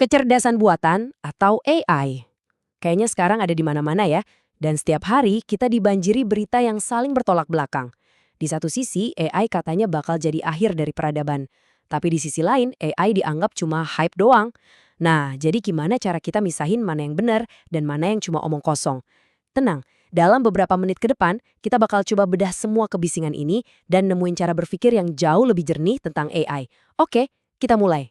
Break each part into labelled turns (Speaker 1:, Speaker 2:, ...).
Speaker 1: Kecerdasan buatan atau AI. Kayaknya sekarang ada di mana-mana ya. Dan setiap hari kita dibanjiri berita yang saling bertolak belakang. Di satu sisi, AI katanya bakal jadi akhir dari peradaban. Tapi di sisi lain, AI dianggap cuma hype doang. Nah, jadi gimana cara kita misahin mana yang benar dan mana yang cuma omong kosong? Tenang, dalam beberapa menit ke depan, kita bakal coba bedah semua kebisingan ini dan nemuin cara berpikir yang jauh lebih jernih tentang AI. Oke, kita mulai.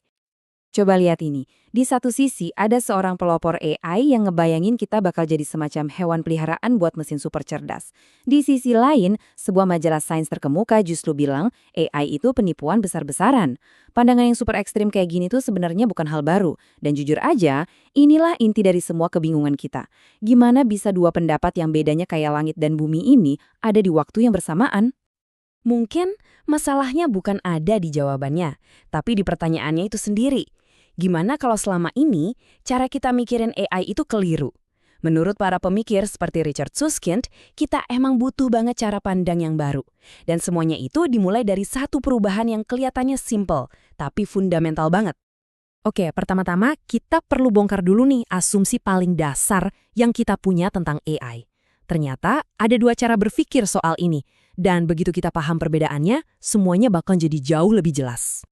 Speaker 2: Coba lihat ini. Di satu sisi, ada seorang pelopor AI yang ngebayangin kita bakal jadi semacam hewan peliharaan buat mesin super cerdas. Di sisi lain, sebuah majalah sains terkemuka justru bilang AI itu penipuan besar-besaran. Pandangan yang super ekstrim kayak gini tuh sebenarnya bukan hal baru. Dan jujur aja, inilah inti dari semua kebingungan kita. Gimana bisa dua pendapat yang bedanya kayak langit dan bumi ini ada di waktu yang bersamaan?
Speaker 1: Mungkin masalahnya bukan ada di jawabannya, tapi di pertanyaannya itu sendiri. Gimana kalau selama ini cara kita mikirin AI itu keliru? Menurut para pemikir seperti Richard Susskind, kita emang butuh banget cara pandang yang baru. Dan semuanya itu dimulai dari satu perubahan yang kelihatannya simple, tapi fundamental banget. Oke, pertama-tama kita perlu bongkar dulu nih asumsi paling dasar yang kita punya tentang AI. Ternyata ada dua cara berpikir soal ini, dan begitu kita paham perbedaannya, semuanya bakal jadi jauh lebih jelas.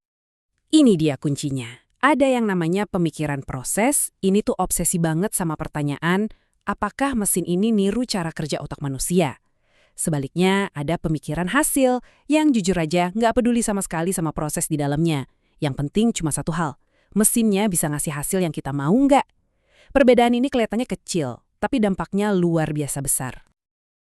Speaker 1: Ini dia kuncinya. Ada yang namanya pemikiran proses, ini tuh obsesi banget sama pertanyaan, apakah mesin ini niru cara kerja otak manusia? Sebaliknya, ada pemikiran hasil, yang jujur aja nggak peduli sama sekali sama proses di dalamnya. Yang penting cuma satu hal, mesinnya bisa ngasih hasil yang kita mau nggak? Perbedaan ini kelihatannya kecil, tapi dampaknya luar biasa besar.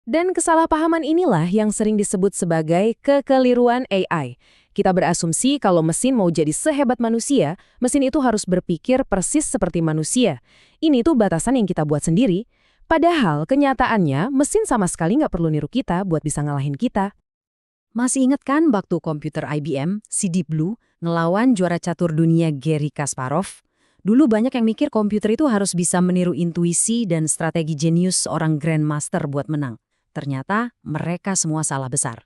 Speaker 1: Dan kesalahpahaman inilah yang sering disebut sebagai kekeliruan AI. Kita berasumsi kalau mesin mau jadi sehebat manusia, mesin itu harus berpikir persis seperti manusia. Ini tuh batasan yang kita buat sendiri. Padahal kenyataannya mesin sama sekali nggak perlu niru kita buat bisa ngalahin kita. Masih ingat kan waktu komputer IBM, si Deep Blue, ngelawan juara catur dunia Garry Kasparov? Dulu banyak yang mikir komputer itu harus bisa meniru intuisi dan strategi jenius seorang grandmaster buat menang. Ternyata mereka semua salah besar.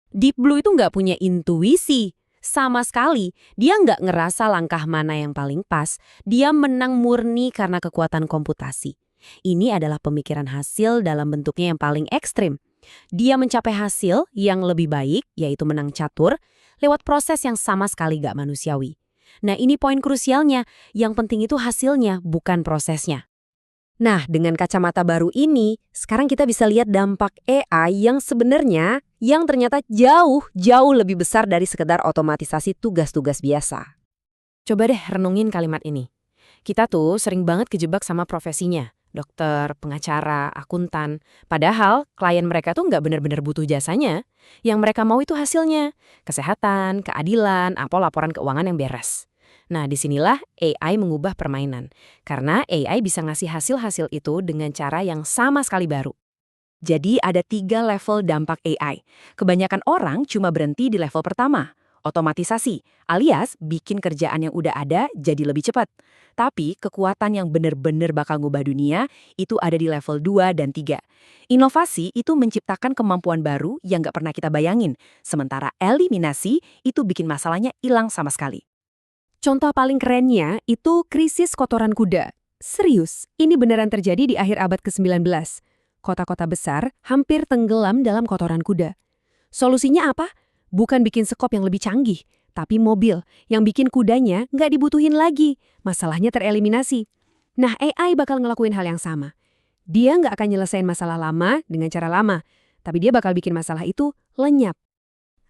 Speaker 1: Deep Blue itu nggak punya intuisi. Sama sekali, dia nggak ngerasa langkah mana yang paling pas. Dia menang murni karena kekuatan komputasi. Ini adalah pemikiran hasil dalam bentuknya yang paling ekstrim. Dia mencapai hasil yang lebih baik, yaitu menang catur, lewat proses yang sama sekali nggak manusiawi. Nah, ini poin krusialnya. Yang penting itu hasilnya, bukan prosesnya. Nah, dengan kacamata baru ini, sekarang kita bisa lihat dampak AI yang sebenarnya yang ternyata jauh lebih besar dari sekedar otomatisasi tugas-tugas biasa. Coba deh renungin kalimat ini. Kita tuh sering banget kejebak sama profesinya, dokter, pengacara, akuntan. Padahal klien mereka tuh nggak benar-benar butuh jasanya. Yang mereka mau itu hasilnya, kesehatan, keadilan, atau laporan keuangan yang beres. Nah, disinilah AI mengubah permainan. Karena AI bisa ngasih hasil-hasil itu dengan cara yang sama sekali baru. Jadi ada 3 level dampak AI. Kebanyakan orang cuma berhenti di level pertama, otomatisasi, alias bikin kerjaan yang udah ada jadi lebih cepat. Tapi kekuatan yang benar-benar bakal ngubah dunia itu ada di level 2 dan 3. Inovasi itu menciptakan kemampuan baru yang nggak pernah kita bayangin. Sementara eliminasi itu bikin masalahnya hilang sama sekali. Contoh paling kerennya itu krisis kotoran kuda. Serius, ini beneran terjadi di akhir abad ke-19. Kota-kota besar hampir tenggelam dalam kotoran kuda. Solusinya apa? Bukan bikin sekop yang lebih canggih, tapi mobil yang bikin kudanya nggak dibutuhin lagi. Masalahnya tereliminasi. Nah, AI bakal ngelakuin hal yang sama. Dia nggak akan nyelesain masalah lama dengan cara lama, tapi dia bakal bikin masalah itu lenyap.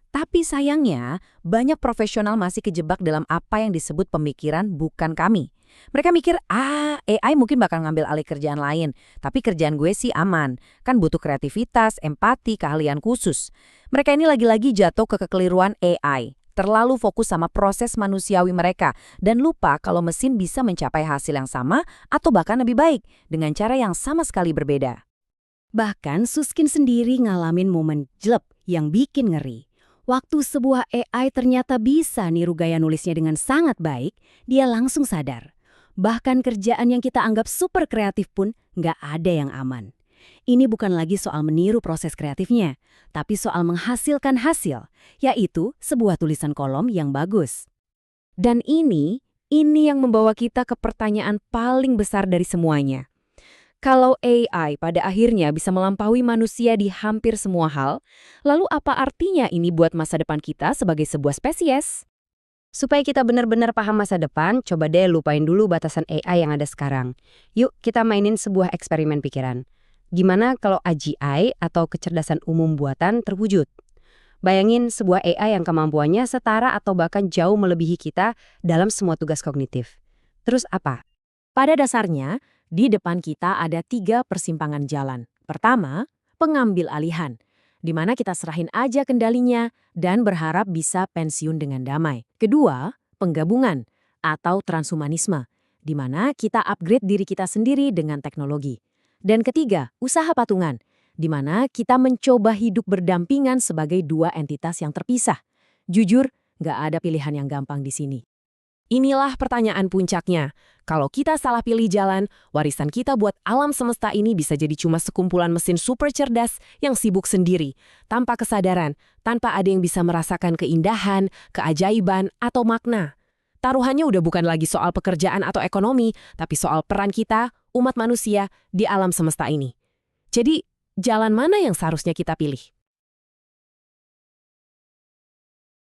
Speaker 1: Tapi sayangnya, banyak profesional masih kejebak dalam apa yang disebut pemikiran bukan kami. Mereka mikir, AI mungkin bakal ngambil alih kerjaan lain, tapi kerjaan gue sih aman. Kan butuh kreativitas, empati, keahlian khusus. Mereka ini lagi-lagi jatuh ke kekeliruan AI. Terlalu fokus sama proses manusiawi mereka, dan lupa kalau mesin bisa mencapai hasil yang sama atau bahkan lebih baik, dengan cara yang sama sekali berbeda. Bahkan Susskind sendiri ngalamin momen jelek yang bikin ngeri. Waktu sebuah AI ternyata bisa niru gaya nulisnya dengan sangat baik, dia langsung sadar. Bahkan kerjaan yang kita anggap super kreatif pun nggak ada yang aman. Ini bukan lagi soal meniru proses kreatifnya, tapi soal menghasilkan hasil, yaitu sebuah tulisan kolom yang bagus. Dan ini Ini yang membawa kita ke pertanyaan paling besar dari semuanya. Kalau AI pada akhirnya bisa melampaui manusia di hampir semua hal, lalu apa artinya ini buat masa depan kita sebagai sebuah spesies? Supaya kita benar-benar paham masa depan, coba deh lupain dulu batasan AI yang ada sekarang. Yuk kita mainin sebuah eksperimen pikiran. Gimana kalau AGI atau kecerdasan umum buatan terwujud? Bayangin sebuah AI yang kemampuannya setara atau bahkan jauh melebihi kita dalam semua tugas kognitif. Terus apa?
Speaker 3: Pada dasarnya, di depan kita ada 3 persimpangan jalan. Pertama, pengambil alihan, di mana kita serahin aja kendalinya dan berharap bisa pensiun dengan damai. Kedua, penggabungan atau transhumanisme, di mana kita upgrade diri kita sendiri dengan teknologi. Dan ketiga, usaha patungan, di mana kita mencoba hidup berdampingan sebagai 2 entitas yang terpisah. Jujur, nggak ada pilihan yang gampang di sini.
Speaker 1: Inilah pertanyaan puncaknya. Kalau kita salah pilih jalan, warisan kita buat alam semesta ini bisa jadi cuma sekumpulan mesin super cerdas yang sibuk sendiri, tanpa kesadaran, tanpa ada yang bisa merasakan keindahan, keajaiban, atau makna. Taruhannya udah bukan lagi soal pekerjaan atau ekonomi, tapi soal peran kita, umat manusia, di alam semesta ini. Jadi, jalan mana yang seharusnya kita pilih?